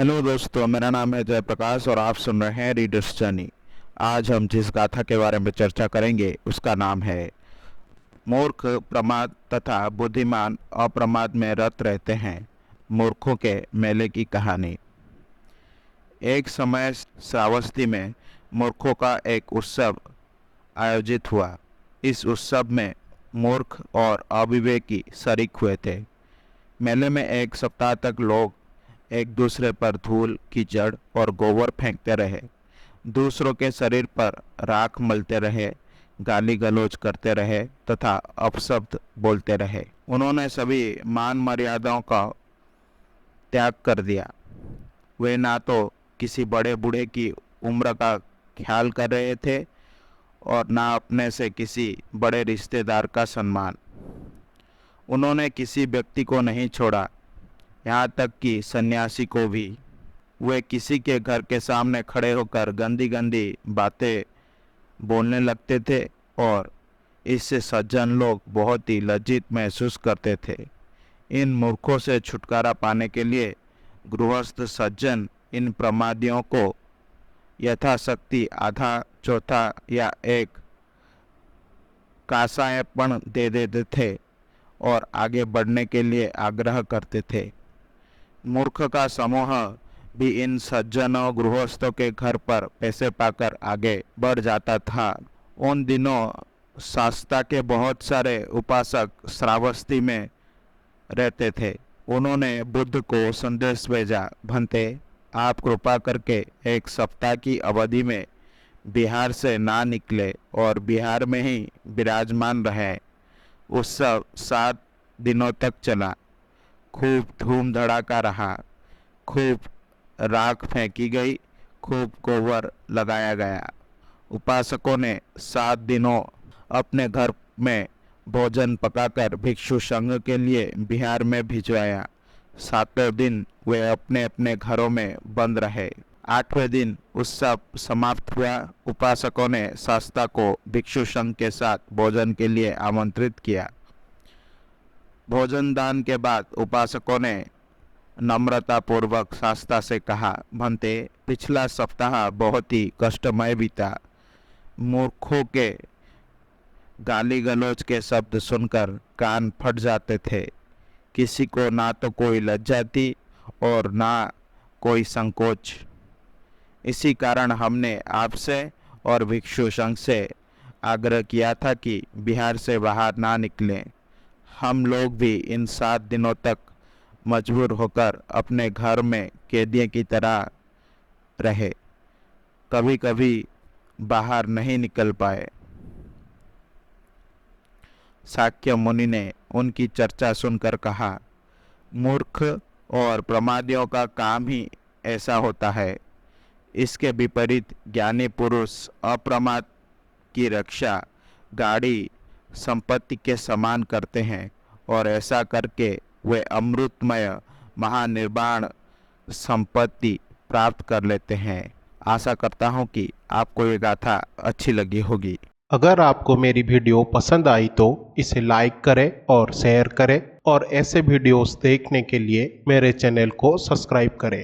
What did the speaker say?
Hello दोस्तों, मेरा नाम है जयप्रकाश और आप सुन रहे हैं रीडर्स जर्नी। आज हम जिस गाथा के बारे में चर्चा करेंगे उसका नाम है मूर्ख प्रमाद तथा बुद्धिमान अप्रमाद में रत रहते हैं। मूर्खों के मेले की कहानी। एक समय श्रावस्ती में मूर्खों का एक उत्सव आयोजित हुआ। इस उत्सव में मूर्ख और अविवेकी शरीक हुए थे। मेले में एक सप्ताह तक लोग एक दूसरे पर धूल, कीचड़ और गोबर फेंकते रहे, दूसरों के शरीर पर राख मलते रहे, गाली गलौज करते रहे तथा अपशब्द बोलते रहे। उन्होंने सभी मान मर्यादाओं का त्याग कर दिया। वे ना तो किसी बड़े बूढ़े की उम्र का ख्याल कर रहे थे और ना अपने से किसी बड़े रिश्तेदार का सम्मान। उन्होंने किसी व्यक्ति को नहीं छोड़ा, यहाँ तक कि सन्यासी को भी। वे किसी के घर के सामने खड़े होकर गंदी गंदी बातें बोलने लगते थे और इससे सज्जन लोग बहुत ही लज्जित महसूस करते थे। इन मूर्खों से छुटकारा पाने के लिए गृहस्थ सज्जन इन प्रमादियों को यथाशक्ति आधा, चौथा या एक कासायपन दे देते थे और आगे बढ़ने के लिए आग्रह करते थे। मूर्ख का समूह भी इन सज्जनों गृहस्थों के घर पर पैसे पाकर आगे बढ़ जाता था। उन दिनों शास्ता के बहुत सारे उपासक श्रावस्ती में रहते थे। उन्होंने बुद्ध को संदेश भेजा, भंते, आप कृपा करके एक सप्ताह की अवधि में बिहार से ना निकले और बिहार में ही विराजमान रहे। उत्सव 7 दिनों तक चला। खूब धूम धड़ाका रहा, खूब राख फेंकी गई, खूब गोबर लगाया गया। उपासकों ने 7 दिनों अपने घर में भोजन पकाकर भिक्षु संघ के लिए बिहार में भिजवाया। 7वें दिन वे अपने अपने घरों में बंद रहे। 8वें दिन उत्सव समाप्त हुआ। उपासकों ने शास्ता को भिक्षु संघ के साथ भोजन के लिए आमंत्रित किया। भोजन दान के बाद उपासकों ने नम्रता पूर्वक शास्ता से कहा, भंते, पिछला सप्ताह बहुत ही कष्टमय बीता। मूर्खों के गाली गलौज के शब्द सुनकर कान फट जाते थे। किसी को ना तो कोई लज्जा थी और ना कोई संकोच। इसी कारण हमने आपसे और भिक्षु संघ से आग्रह किया था कि बिहार से बाहर ना निकलें। हम लोग भी इन 7 दिनों तक मजबूर होकर अपने घर में कैदियों की तरह रहे, कभी कभी बाहर नहीं निकल पाए। शाक्य मुनि ने उनकी चर्चा सुनकर कहा, मूर्ख और प्रमादियों का काम ही ऐसा होता है। इसके विपरीत ज्ञानी पुरुष अप्रमाद की रक्षा गाड़ी संपत्ति के समान करते हैं और ऐसा करके वे अमृतमय महानिर्वाण संपत्ति प्राप्त कर लेते हैं। आशा करता हूँ कि आपको ये गाथा अच्छी लगी होगी। अगर आपको मेरी वीडियो पसंद आई तो इसे लाइक करें और शेयर करें और ऐसे वीडियोस देखने के लिए मेरे चैनल को सब्सक्राइब करें।